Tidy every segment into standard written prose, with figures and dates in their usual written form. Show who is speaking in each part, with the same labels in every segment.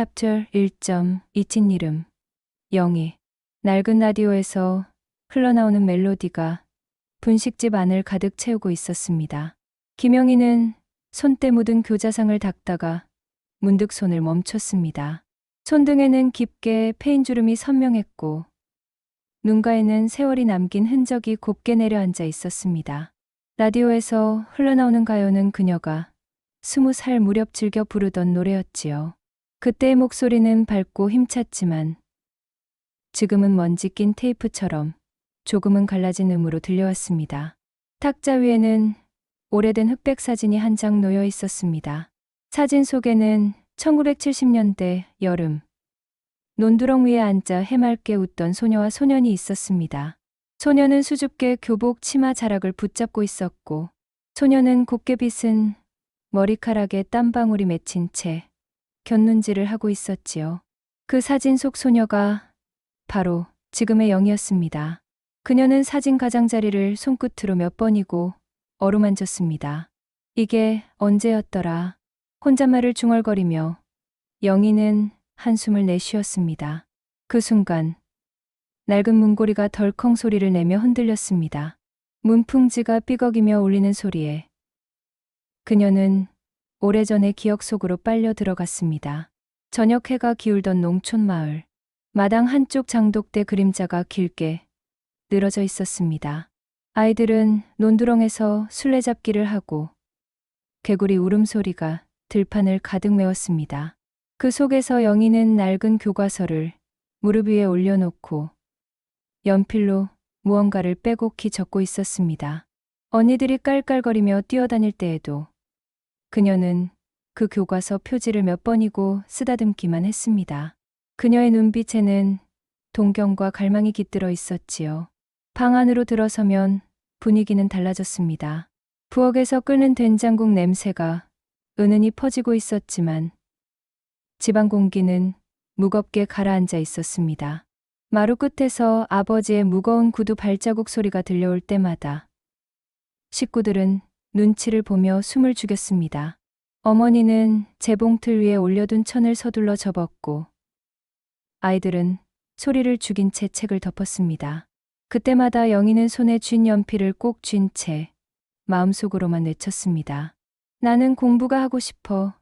Speaker 1: 챕터 1점 잊힌 이름. 영희. 낡은 라디오에서 흘러나오는 멜로디가 분식집 안을 가득 채우고 있었습니다. 김영희는 손때 묻은 교자상을 닦다가 문득 손을 멈췄습니다. 손등에는 깊게 패인 주름이 선명했고 눈가에는 세월이 남긴 흔적이 곱게 내려앉아 있었습니다. 라디오에서 흘러나오는 가요는 그녀가 20살 무렵 즐겨 부르던 노래였지요. 그때의 목소리는 밝고 힘찼지만 지금은 먼지 낀 테이프처럼 조금은 갈라진 음으로 들려왔습니다. 탁자 위에는 오래된 흑백 사진이 한 장 놓여 있었습니다. 사진 속에는 1970년대 여름, 논두렁 위에 앉아 해맑게 웃던 소녀와 소년이 있었습니다. 소녀는 수줍게 교복 치마 자락을 붙잡고 있었고 소녀는 곱게 빗은 머리카락에 땀방울이 맺힌 채 곁눈질을 하고 있었지요. 그 사진 속 소녀가 바로 지금의 영희였습니다. 그녀는 사진 가장자리를 손끝으로 몇 번이고 어루만졌습니다. 이게 언제였더라. 혼잣말을 중얼거리며 영희는 한숨을 내쉬었습니다. 그 순간 낡은 문고리가 덜컹 소리를 내며 흔들렸습니다. 문풍지가 삐걱이며 울리는 소리에 그녀는 오래전의 기억 속으로 빨려 들어갔습니다. 저녁 해가 기울던 농촌 마을. 마당 한쪽 장독대 그림자가 길게 늘어져 있었습니다. 아이들은 논두렁에서 술래잡기를 하고 개구리 울음소리가 들판을 가득 메웠습니다. 그 속에서 영희는 낡은 교과서를 무릎 위에 올려놓고 연필로 무언가를 빼곡히 적고 있었습니다. 언니들이 깔깔거리며 뛰어다닐 때에도 그녀는 그 교과서 표지를 몇 번이고 쓰다듬기만 했습니다. 그녀의 눈빛에는 동경과 갈망이 깃들어 있었지요. 방 안으로 들어서면 분위기는 달라졌습니다. 부엌에서 끓는 된장국 냄새가 은은히 퍼지고 있었지만 집안 공기는 무겁게 가라앉아 있었습니다. 마루 끝에서 아버지의 무거운 구두 발자국 소리가 들려올 때마다 식구들은 눈치를 보며 숨을 죽였습니다. 어머니는 재봉틀 위에 올려둔 천을 서둘러 접었고 아이들은 소리를 죽인 채 책을 덮었습니다. 그때마다 영희는 손에 쥔 연필을 꼭 쥔 채 마음속으로만 외쳤습니다. 나는 공부가 하고 싶어.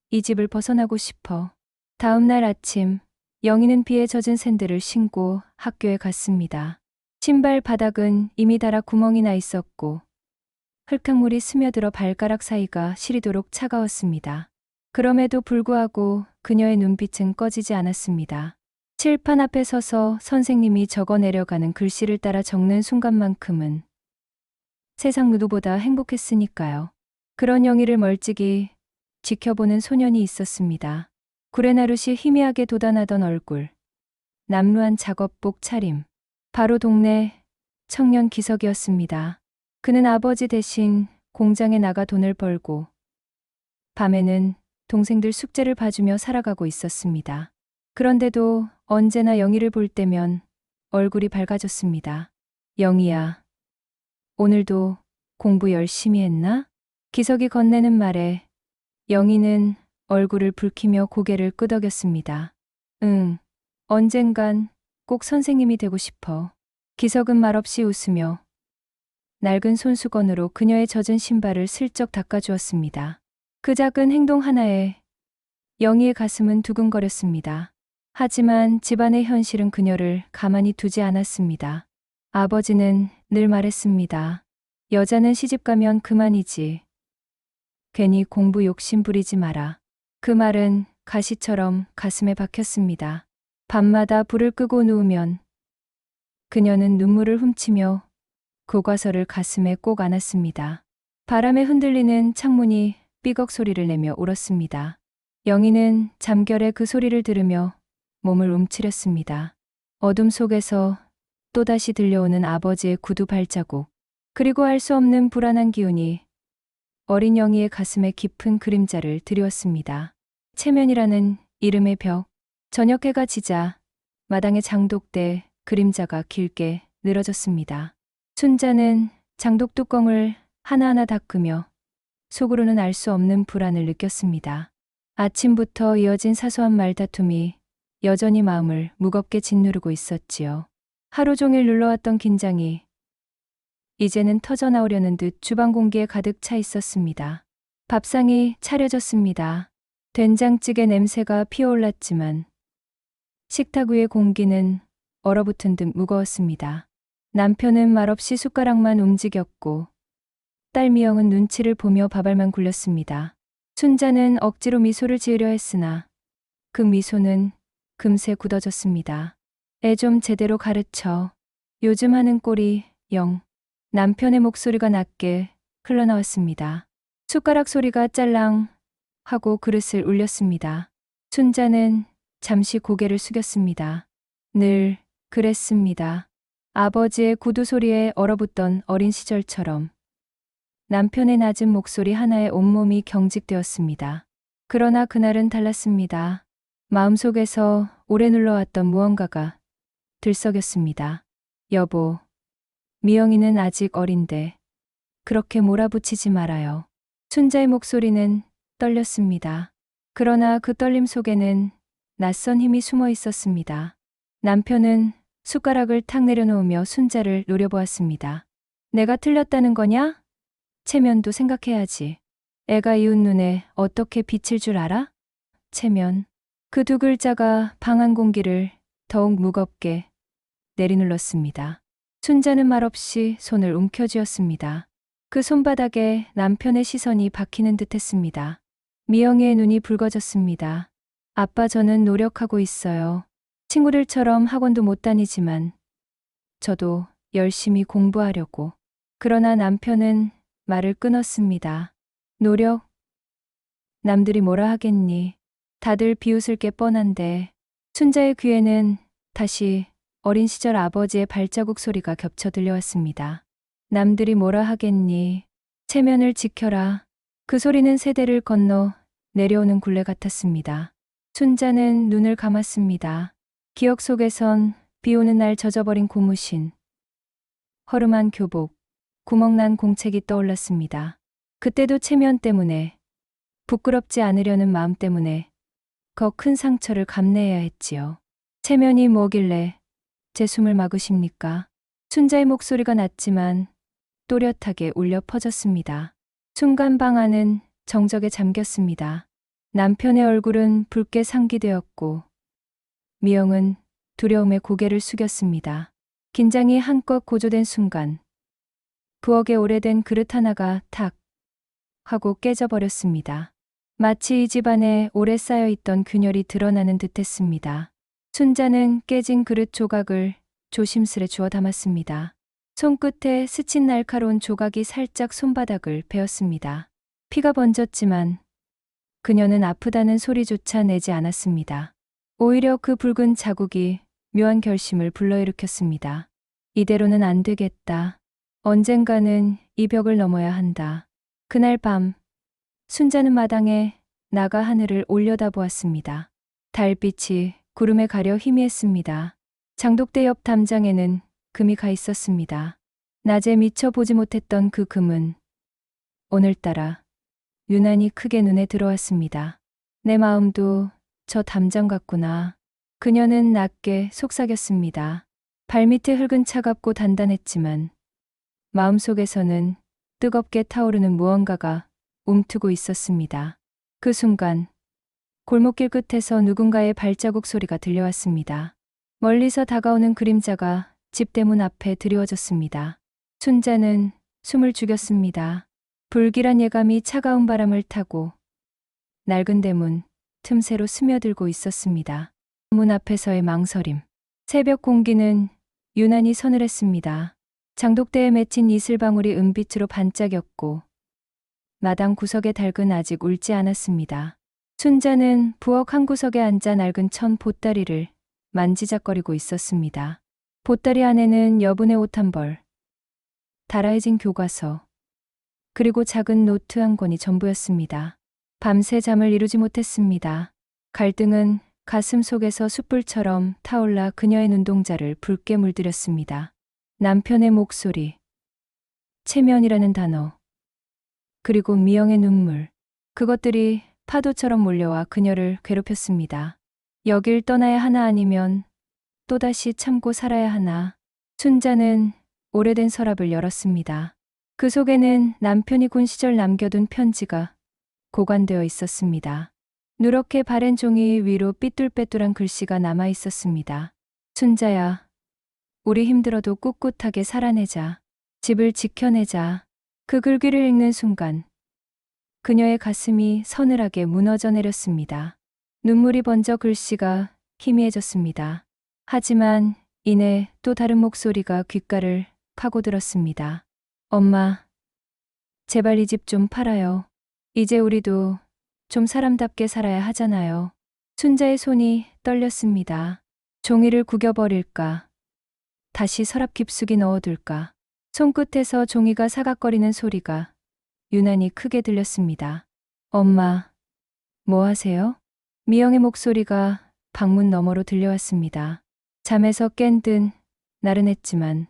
Speaker 1: 이 집을 벗어나고 싶어. 다음 날 아침 영희는 비에 젖은 샌들을 신고 학교에 갔습니다. 신발 바닥은 이미 닳아 구멍이 나 있었고 흙탕물이 스며들어 발가락 사이가 시리도록 차가웠습니다. 그럼에도 불구하고 그녀의 눈빛은 꺼지지 않았습니다. 칠판 앞에 서서 선생님이 적어 내려가는 글씨를 따라 적는 순간만큼은 세상 누구보다 행복했으니까요. 그런 영희를 멀찍이 지켜보는 소년이 있었습니다. 구레나룻이 희미하게 돋아나던 얼굴, 남루한 작업복 차림, 바로 동네 청년 기석이었습니다. 그는 아버지 대신 공장에 나가 돈을 벌고 밤에는 동생들 숙제를 봐주며 살아가고 있었습니다. 그런데도 언제나 영희를 볼 때면 얼굴이 밝아졌습니다. 영희야, 오늘도 공부 열심히 했나? 기석이 건네는 말에 영희는 얼굴을 붉히며 고개를 끄덕였습니다. 응, 언젠간 꼭 선생님이 되고 싶어. 기석은 말없이 웃으며 낡은 손수건으로 그녀의 젖은 신발을 슬쩍 닦아주었습니다. 그 작은 행동 하나에 영희의 가슴은 두근거렸습니다. 하지만 집안의 현실은 그녀를 가만히 두지 않았습니다. 아버지는 늘 말했습니다. 여자는 시집가면 그만이지. 괜히 공부 욕심 부리지 마라. 그 말은 가시처럼 가슴에 박혔습니다. 밤마다 불을 끄고 누우면 그녀는 눈물을 훔치며 교과서를 가슴에 꼭 안았습니다. 바람에 흔들리는 창문이 삐걱 소리를 내며 울었습니다. 영희는 잠결에 그 소리를 들으며 몸을 움츠렸습니다. 어둠 속에서 또다시 들려오는 아버지의 구두 발자국, 그리고 알 수 없는 불안한 기운이 어린 영희의 가슴에 깊은 그림자를 드리웠습니다. 체면이라는 이름의 벽. 저녁 해가 지자 마당의 장독대 그림자가 길게 늘어졌습니다. 순자는 장독 뚜껑을 하나하나 닦으며 속으로는 알 수 없는 불안을 느꼈습니다. 아침부터 이어진 사소한 말다툼이 여전히 마음을 무겁게 짓누르고 있었지요. 하루 종일 눌러왔던 긴장이 이제는 터져나오려는 듯 주방 공기에 가득 차 있었습니다. 밥상이 차려졌습니다. 된장찌개 냄새가 피어올랐지만 식탁 위의 공기는 얼어붙은 듯 무거웠습니다. 남편은 말없이 숟가락만 움직였고 딸 미영은 눈치를 보며 밥알만 굴렸습니다. 순자는 억지로 미소를 지으려 했으나 그 미소는 금세 굳어졌습니다. 애 좀 제대로 가르쳐. 요즘 하는 꼴이 영. 남편의 목소리가 낮게 흘러나왔습니다. 숟가락 소리가 짤랑 하고 그릇을 울렸습니다. 순자는 잠시 고개를 숙였습니다. 늘 그랬습니다. 아버지의 구두 소리에 얼어붙던 어린 시절처럼 남편의 낮은 목소리 하나에 온몸이 경직되었습니다. 그러나 그날은 달랐습니다. 마음속에서 오래 눌러왔던 무언가가 들썩였습니다. 여보, 미영이는 아직 어린데 그렇게 몰아붙이지 말아요. 순자의 목소리는 떨렸습니다. 그러나 그 떨림 속에는 낯선 힘이 숨어 있었습니다. 남편은 숟가락을 탁 내려놓으며 순자를 노려보았습니다. 내가 틀렸다는 거냐? 체면도 생각해야지. 애가 이웃 눈에 어떻게 비칠 줄 알아? 체면. 그 두 글자가 방안 공기를 더욱 무겁게 내리눌렀습니다. 순자는 말없이 손을 움켜쥐었습니다. 그 손바닥에 남편의 시선이 박히는 듯 했습니다. 미영이의 눈이 붉어졌습니다. 아빠, 저는 노력하고 있어요. 친구들처럼 학원도 못 다니지만 저도 열심히 공부하려고. 그러나 남편은 말을 끊었습니다. 노력? 남들이 뭐라 하겠니? 다들 비웃을 게 뻔한데. 순자의 귀에는 다시 어린 시절 아버지의 발자국 소리가 겹쳐 들려왔습니다. 남들이 뭐라 하겠니? 체면을 지켜라. 그 소리는 세대를 건너 내려오는 굴레 같았습니다. 순자는 눈을 감았습니다. 기억 속에선 비 오는 날 젖어버린 고무신, 허름한 교복, 구멍난 공책이 떠올랐습니다. 그때도 체면 때문에, 부끄럽지 않으려는 마음 때문에 더 큰 상처를 감내해야 했지요. 체면이 뭐길래 제 숨을 막으십니까? 순자의 목소리가 낮지만 또렷하게 울려 퍼졌습니다. 순간 방 안은 정적에 잠겼습니다. 남편의 얼굴은 붉게 상기되었고 미영은 두려움에 고개를 숙였습니다. 긴장이 한껏 고조된 순간 부엌에 오래된 그릇 하나가 탁 하고 깨져버렸습니다. 마치 이 집안에 오래 쌓여있던 균열이 드러나는 듯했습니다. 순자는 깨진 그릇 조각을 조심스레 주워 담았습니다. 손끝에 스친 날카로운 조각이 살짝 손바닥을 베었습니다. 피가 번졌지만 그녀는 아프다는 소리조차 내지 않았습니다. 오히려 그 붉은 자국이 묘한 결심을 불러일으켰습니다. 이대로는 안 되겠다. 언젠가는 이 벽을 넘어야 한다. 그날 밤 순자는 마당에 나가 하늘을 올려다보았습니다. 달빛이 구름에 가려 희미했습니다. 장독대 옆 담장에는 금이 가 있었습니다. 낮에 미처 보지 못했던 그 금은 오늘따라 유난히 크게 눈에 들어왔습니다. 내 마음도 저 담장 같구나. 그녀는 낮게 속삭였습니다. 발밑의 흙은 차갑고 단단했지만 마음속에서는 뜨겁게 타오르는 무언가가 움트고 있었습니다. 그 순간 골목길 끝에서 누군가의 발자국 소리가 들려왔습니다. 멀리서 다가오는 그림자가 집대문 앞에 드리워졌습니다. 순자는 숨을 죽였습니다. 불길한 예감이 차가운 바람을 타고 낡은 대문 틈새로 스며들고 있었습니다. 문 앞에서의 망설임. 새벽 공기는 유난히 서늘했습니다. 장독대에 맺힌 이슬방울이 은빛으로 반짝였고 마당 구석의 닭은 아직 울지 않았습니다. 순자는 부엌 한 구석에 앉아 낡은 천 보따리를 만지작거리고 있었습니다. 보따리 안에는 여분의 옷 한 벌, 달아해진 교과서, 그리고 작은 노트 한 권이 전부였습니다. 밤새 잠을 이루지 못했습니다. 갈등은 가슴 속에서 숯불처럼 타올라 그녀의 눈동자를 붉게 물들였습니다. 남편의 목소리, 체면이라는 단어, 그리고 미영의 눈물, 그것들이 파도처럼 몰려와 그녀를 괴롭혔습니다. 여길 떠나야 하나 아니면 또다시 참고 살아야 하나. 춘자는 오래된 서랍을 열었습니다. 그 속에는 남편이 군 시절 남겨둔 편지가 고관되어 있었습니다. 누렇게 바랜 종이 위로 삐뚤빼뚤한 글씨가 남아 있었습니다. 춘자야, 우리 힘들어도 꿋꿋하게 살아내자. 집을 지켜내자. 그 글귀를 읽는 순간 그녀의 가슴이 서늘하게 무너져 내렸습니다. 눈물이 번져 글씨가 희미해졌습니다. 하지만 이내 또 다른 목소리가 귓가를 파고들었습니다. 엄마, 제발 이 집 좀 팔아요. 이제 우리도 좀 사람답게 살아야 하잖아요. 춘자의 손이 떨렸습니다. 종이를 구겨버릴까? 다시 서랍 깊숙이 넣어둘까? 손끝에서 종이가 사각거리는 소리가 유난히 크게 들렸습니다. 엄마, 뭐 하세요? 미영의 목소리가 방문 너머로 들려왔습니다. 잠에서 깬 듯 나른했지만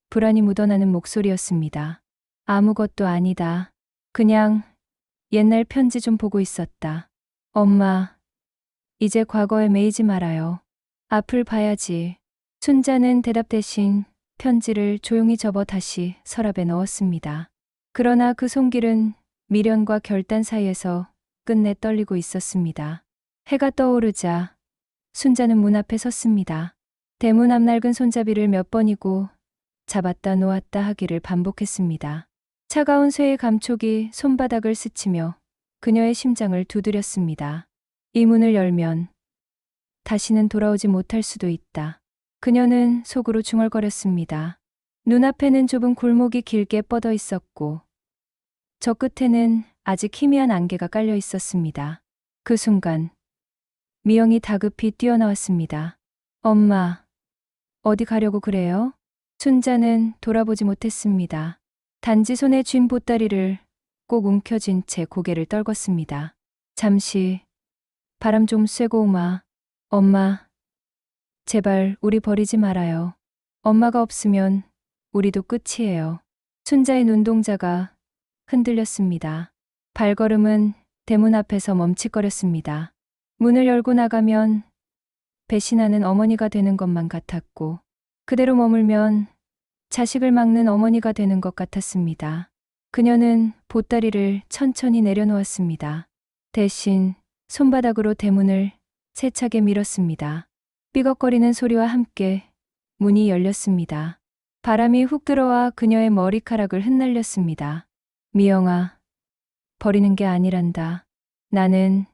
Speaker 1: 불안이 묻어나는 목소리였습니다. 아무것도 아니다. 그냥 옛날 편지 좀 보고 있었다. 엄마, 이제 과거에 매이지 말아요. 앞을 봐야지. 춘자는 대답 대신 편지를 조용히 접어 다시 서랍에 넣었습니다. 그러나 그 손길은 미련과 결단 사이에서 끝내 떨리고 있었습니다. 해가 떠오르자 순자는 문 앞에 섰습니다. 대문 앞 낡은 손잡이를 몇 번이고 잡았다 놓았다 하기를 반복했습니다. 차가운 쇠의 감촉이 손바닥을 스치며 그녀의 심장을 두드렸습니다. 이 문을 열면 다시는 돌아오지 못할 수도 있다. 그녀는 속으로 중얼거렸습니다. 눈앞에는 좁은 골목이 길게 뻗어 있었고 저 끝에는 아직 희미한 안개가 깔려 있었습니다. 그 순간 미영이 다급히 뛰어나왔습니다. 엄마, 어디 가려고 그래요? 춘자는 돌아보지 못했습니다. 단지 손에 쥔 보따리를 꼭 움켜쥔 채 고개를 떨궜습니다. 잠시 바람 좀 쐬고 오마. 엄마, 제발 우리 버리지 말아요. 엄마가 없으면 우리도 끝이에요. 춘자의 눈동자가 흔들렸습니다. 발걸음은 대문 앞에서 멈칫거렸습니다. 문을 열고 나가면 배신하는 어머니가 되는 것만 같았고 그대로 머물면 자식을 막는 어머니가 되는 것 같았습니다. 그녀는 보따리를 천천히 내려놓았습니다. 대신 손바닥으로 대문을 세차게 밀었습니다. 삐걱거리는 소리와 함께 문이 열렸습니다. 바람이 훅 들어와 그녀의 머리카락을 흩날렸습니다. 미영아, 버리는 게 아니란다. 나는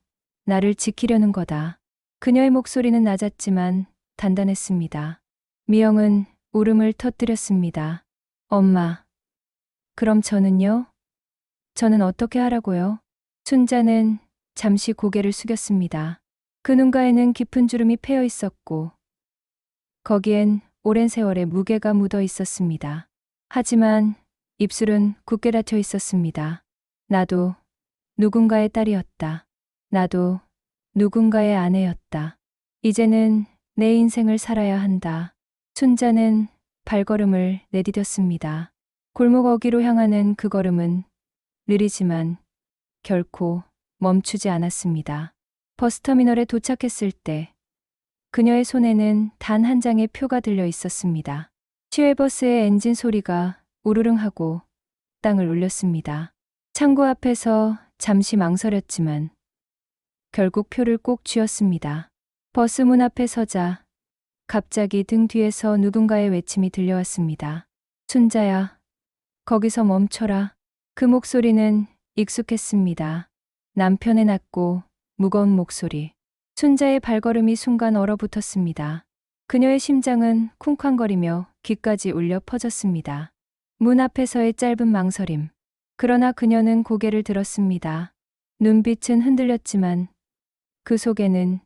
Speaker 1: 나를 지키려는 거다. 그녀의 목소리는 낮았지만 단단했습니다. 미영은 울음을 터뜨렸습니다. 엄마, 그럼 저는요? 저는 어떻게 하라고요? 춘자는 잠시 고개를 숙였습니다. 그 눈가에는 깊은 주름이 패여 있었고 거기엔 오랜 세월의 무게가 묻어 있었습니다. 하지만 입술은 굳게 닫혀 있었습니다. 나도 누군가의 딸이었다. 나도 누군가의 아내였다. 이제는 내 인생을 살아야 한다. 춘자는 발걸음을 내디뎠습니다. 골목 어귀로 향하는 그 걸음은 느리지만 결코 멈추지 않았습니다. 버스터미널에 도착했을 때 그녀의 손에는 단 한 장의 표가 들려 있었습니다. 시외버스의 엔진 소리가 우르릉하고 땅을 울렸습니다. 창고 앞에서 잠시 망설였지만 결국 표를 꼭 쥐었습니다. 버스 문 앞에 서자 갑자기 등 뒤에서 누군가의 외침이 들려왔습니다. 춘자야, 거기서 멈춰라. 그 목소리는 익숙했습니다. 남편의 낮고 무거운 목소리. 춘자의 발걸음이 순간 얼어붙었습니다. 그녀의 심장은 쿵쾅거리며 귀까지 울려 퍼졌습니다. 문 앞에서의 짧은 망설임. 그러나 그녀는 고개를 들었습니다. 눈빛은 흔들렸지만 그 속에는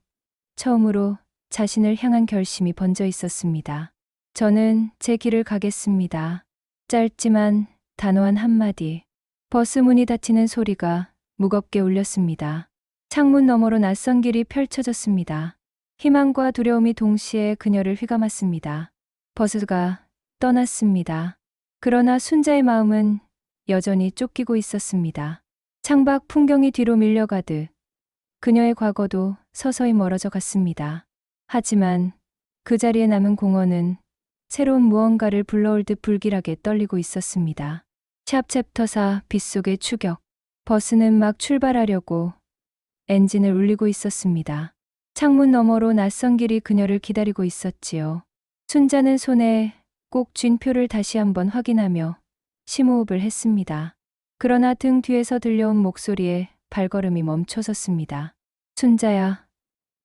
Speaker 1: 처음으로 자신을 향한 결심이 번져 있었습니다. 저는 제 길을 가겠습니다. 짧지만 단호한 한마디. 버스 문이 닫히는 소리가 무겁게 울렸습니다. 창문 너머로 낯선 길이 펼쳐졌습니다. 희망과 두려움이 동시에 그녀를 휘감았습니다. 버스가 떠났습니다. 그러나 순자의 마음은 여전히 쫓기고 있었습니다. 창밖 풍경이 뒤로 밀려가듯 그녀의 과거도 서서히 멀어져 갔습니다. 하지만 그 자리에 남은 공허는 새로운 무언가를 불러올 듯 불길하게 떨리고 있었습니다. 샵 챕터 4 빗속의 추격. 버스는 막 출발하려고 엔진을 울리고 있었습니다. 창문 너머로 낯선 길이 그녀를 기다리고 있었지요. 순자는 손에 꼭 쥔 표를 다시 한번 확인하며 심호흡을 했습니다. 그러나 등 뒤에서 들려온 목소리에 발걸음이 멈춰섰습니다. 순자야,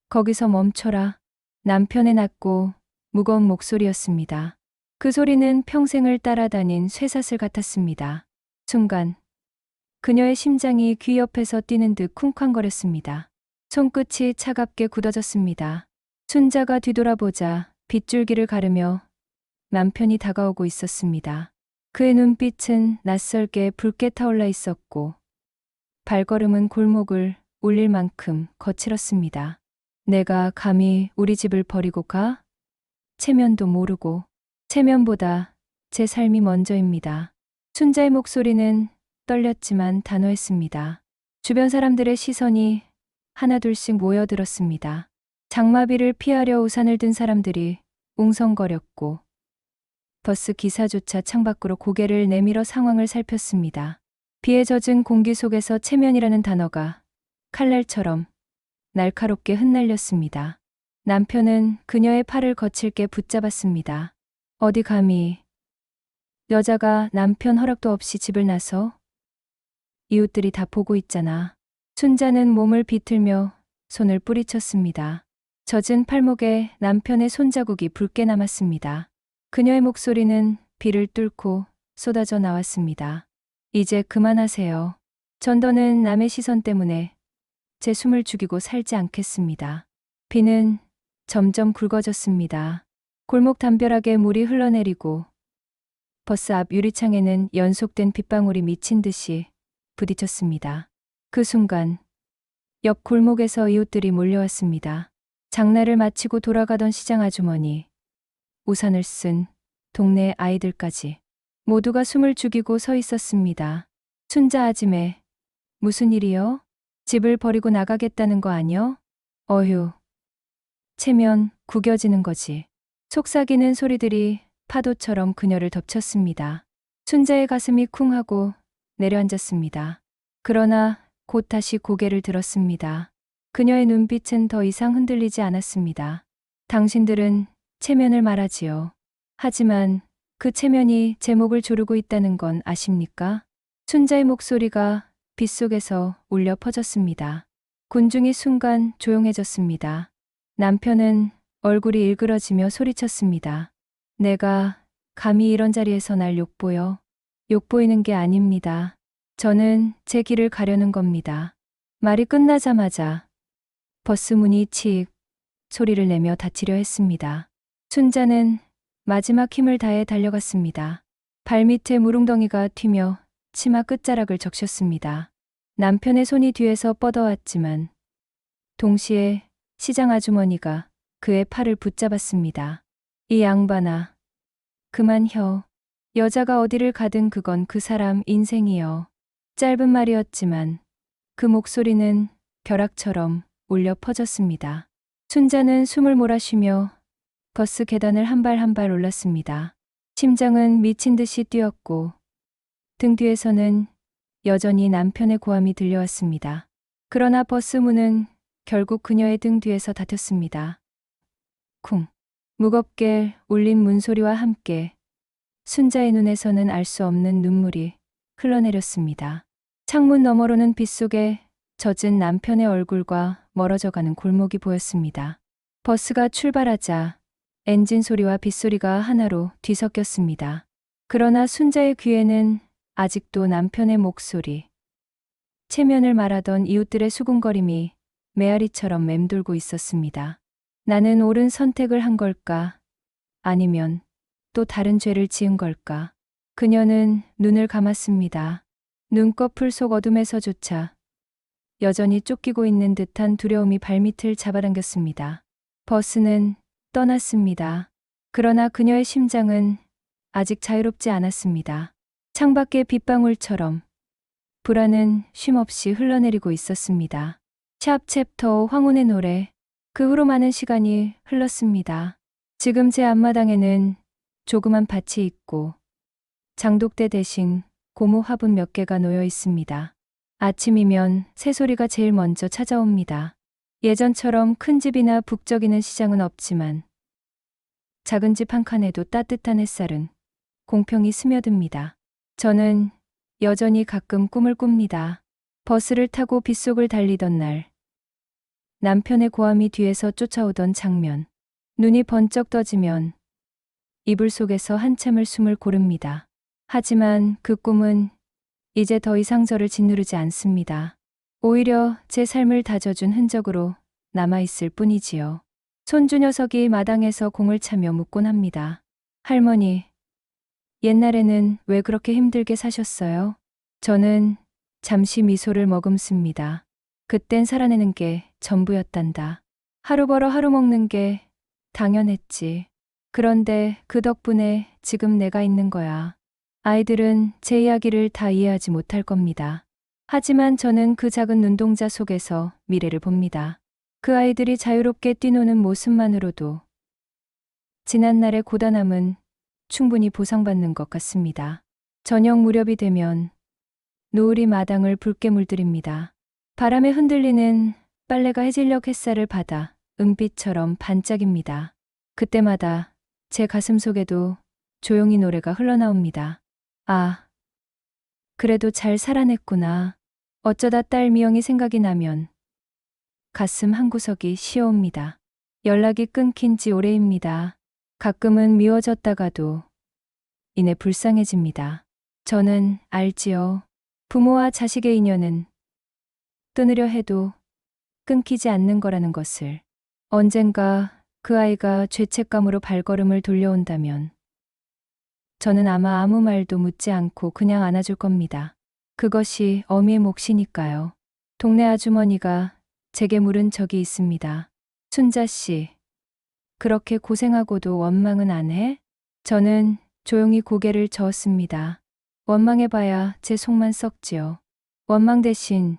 Speaker 1: 거기서 멈춰라. 남편의 낮고 무거운 목소리였습니다. 그 소리는 평생을 따라다닌 쇠사슬 같았습니다. 순간 그녀의 심장이 귀 옆에서 뛰는 듯 쿵쾅거렸습니다. 손끝이 차갑게 굳어졌습니다. 순자가 뒤돌아보자 빗줄기를 가르며 남편이 다가오고 있었습니다. 그의 눈빛은 낯설게 붉게 타올라 있었고 발걸음은 골목을 울릴 만큼 거칠었습니다. 내가 감히 우리 집을 버리고 가? 체면도 모르고. 체면보다 제 삶이 먼저입니다. 순자의 목소리는 떨렸지만 단호했습니다. 주변 사람들의 시선이 하나둘씩 모여들었습니다. 장마비를 피하려 우산을 든 사람들이 웅성거렸고 버스 기사조차 창밖으로 고개를 내밀어 상황을 살폈습니다. 비에 젖은 공기 속에서 체면이라는 단어가 칼날처럼 날카롭게 흩날렸습니다. 남편은 그녀의 팔을 거칠게 붙잡았습니다. 어디 감히 여자가 남편 허락도 없이 집을 나서? 이웃들이 다 보고 있잖아. 순자는 몸을 비틀며 손을 뿌리쳤습니다. 젖은 팔목에 남편의 손자국이 붉게 남았습니다. 그녀의 목소리는 비를 뚫고 쏟아져 나왔습니다. 이제 그만하세요. 전 더는 남의 시선 때문에 제 숨을 죽이고 살지 않겠습니다. 비는 점점 굵어졌습니다. 골목 담벼락에 물이 흘러내리고 버스 앞 유리창에는 연속된 빗방울이 미친 듯이 부딪혔습니다. 그 순간 옆 골목에서 이웃들이 몰려왔습니다. 장날을 마치고 돌아가던 시장 아주머니, 우산을 쓴 동네 아이들까지 모두가 숨을 죽이고 서 있었습니다. 순자 아지매, 무슨 일이요? 집을 버리고 나가겠다는 거 아니요? 어휴. 체면 구겨지는 거지. 속삭이는 소리들이 파도처럼 그녀를 덮쳤습니다. 순자의 가슴이 쿵하고 내려앉았습니다. 그러나 곧 다시 고개를 들었습니다. 그녀의 눈빛은 더 이상 흔들리지 않았습니다. 당신들은 체면을 말하지요. 하지만 그 체면이 제 목을 조르고 있다는 건 아십니까? 순자의 목소리가 빗속에서 울려 퍼졌습니다. 군중이 순간 조용해졌습니다. 남편은 얼굴이 일그러지며 소리쳤습니다. 내가 감히 이런 자리에서 날 욕보여? 욕보이는 게 아닙니다. 저는 제 길을 가려는 겁니다. 말이 끝나자마자 버스 문이 칙 소리를 내며 닫히려 했습니다. 순자는 마지막 힘을 다해 달려갔습니다. 발밑에 물웅덩이가 튀며 치마 끝자락을 적셨습니다. 남편의 손이 뒤에서 뻗어왔지만 동시에 시장 아주머니가 그의 팔을 붙잡았습니다. 이 양반아, 그만 혀. 여자가 어디를 가든 그건 그 사람 인생이여. 짧은 말이었지만 그 목소리는 벼락처럼 울려 퍼졌습니다. 순자는 숨을 몰아쉬며 버스 계단을 한 발 한 발 올랐습니다. 심장은 미친 듯이 뛰었고 등 뒤에서는 여전히 남편의 고함이 들려왔습니다. 그러나 버스 문은 결국 그녀의 등 뒤에서 닫혔습니다. 쿵. 무겁게 울린 문소리와 함께 순자의 눈에서는 알 수 없는 눈물이 흘러내렸습니다. 창문 너머로는 빗속에 젖은 남편의 얼굴과 멀어져가는 골목이 보였습니다. 버스가 출발하자 엔진 소리와 빗소리가 하나로 뒤섞였습니다. 그러나 순자의 귀에는 아직도 남편의 목소리, 체면을 말하던 이웃들의 수군거림이 메아리처럼 맴돌고 있었습니다. 나는 옳은 선택을 한 걸까? 아니면 또 다른 죄를 지은 걸까? 그녀는 눈을 감았습니다. 눈꺼풀 속 어둠에서조차 여전히 쫓기고 있는 듯한 두려움이 발밑을 잡아당겼습니다. 버스는 떠났습니다. 그러나 그녀의 심장은 아직 자유롭지 않았습니다. 창밖의 빗방울처럼 불안은 쉼없이 흘러내리고 있었습니다. 샵 챕터 황혼의 노래. 그 후로 많은 시간이 흘렀습니다. 지금 제 앞마당에는 조그만 밭이 있고 장독대 대신 고무 화분 몇 개가 놓여 있습니다. 아침이면 새소리가 제일 먼저 찾아옵니다. 예전처럼 큰 집이나 북적이는 시장은 없지만 작은 집 한 칸에도 따뜻한 햇살은 공평히 스며듭니다. 저는 여전히 가끔 꿈을 꿉니다. 버스를 타고 빗속을 달리던 날, 남편의 고함이 뒤에서 쫓아오던 장면. 눈이 번쩍 떠지면 이불 속에서 한참을 숨을 고릅니다. 하지만 그 꿈은 이제 더 이상 저를 짓누르지 않습니다. 오히려 제 삶을 다져준 흔적으로 남아있을 뿐이지요. 손주 녀석이 마당에서 공을 차며 묻곤 합니다. 할머니, 옛날에는 왜 그렇게 힘들게 사셨어요? 저는 잠시 미소를 머금습니다. 그땐 살아내는 게 전부였단다. 하루 벌어 하루 먹는 게 당연했지. 그런데 그 덕분에 지금 내가 있는 거야. 아이들은 제 이야기를 다 이해하지 못할 겁니다. 하지만 저는 그 작은 눈동자 속에서 미래를 봅니다. 그 아이들이 자유롭게 뛰노는 모습만으로도 지난날의 고단함은 충분히 보상받는 것 같습니다. 저녁 무렵이 되면 노을이 마당을 붉게 물들입니다. 바람에 흔들리는 빨래가 해질녘 햇살을 받아 은빛처럼 반짝입니다. 그때마다 제 가슴 속에도 조용히 노래가 흘러나옵니다. 아, 그래도 잘 살아냈구나. 어쩌다 딸 미영이 생각이 나면 가슴 한구석이 시어옵니다. 연락이 끊긴 지 오래입니다. 가끔은 미워졌다가도 이내 불쌍해집니다. 저는 알지요. 부모와 자식의 인연은 끊으려 해도 끊기지 않는 거라는 것을. 언젠가 그 아이가 죄책감으로 발걸음을 돌려온다면 저는 아마 아무 말도 묻지 않고 그냥 안아줄 겁니다. 그것이 어미의 몫이니까요. 동네 아주머니가 제게 물은 적이 있습니다. 순자씨, 그렇게 고생하고도 원망은 안 해? 저는 조용히 고개를 저었습니다. 원망해봐야 제 속만 썩지요. 원망 대신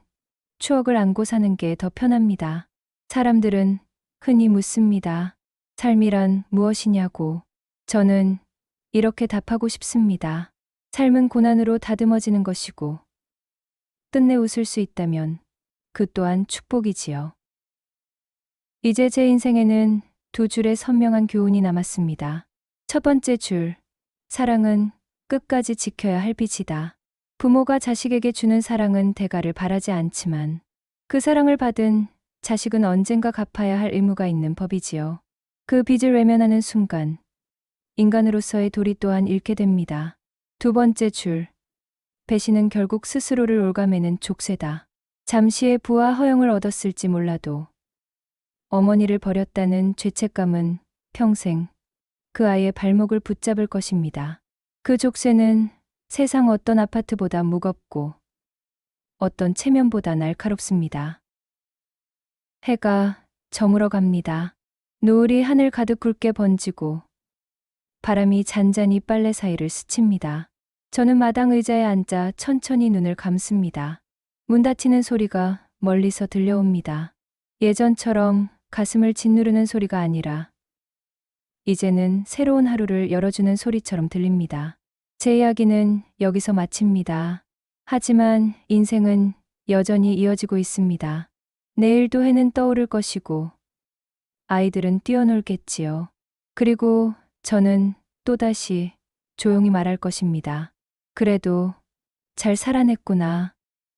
Speaker 1: 추억을 안고 사는 게 더 편합니다. 사람들은 흔히 묻습니다. 삶이란 무엇이냐고. 저는 이렇게 답하고 싶습니다. 삶은 고난으로 다듬어지는 것이고 끝내 웃을 수 있다면 그 또한 축복이지요. 이제 제 인생에는 두 줄의 선명한 교훈이 남았습니다. 첫 번째 줄, 사랑은 끝까지 지켜야 할 빚이다. 부모가 자식에게 주는 사랑은 대가를 바라지 않지만 그 사랑을 받은 자식은 언젠가 갚아야 할 의무가 있는 법이지요. 그 빚을 외면하는 순간 인간으로서의 도리 또한 잃게 됩니다. 두 번째 줄, 배신은 결국 스스로를 옭아매는 족쇄다. 잠시의 부와 허영을 얻었을지 몰라도 어머니를 버렸다는 죄책감은 평생 그 아이의 발목을 붙잡을 것입니다. 그 족쇄는 세상 어떤 아파트보다 무겁고 어떤 체면보다 날카롭습니다. 해가 저물어 갑니다. 노을이 하늘 가득 굵게 번지고 바람이 잔잔히 빨래 사이를 스칩니다. 저는 마당 의자에 앉아 천천히 눈을 감습니다. 문 닫히는 소리가 멀리서 들려옵니다. 예전처럼 가슴을 짓누르는 소리가 아니라 이제는 새로운 하루를 열어주는 소리처럼 들립니다. 제 이야기는 여기서 마칩니다. 하지만 인생은 여전히 이어지고 있습니다. 내일도 해는 떠오를 것이고 아이들은 뛰어놀겠지요. 그리고 저는 또다시 조용히 말할 것입니다. 그래도 잘 살아냈구나.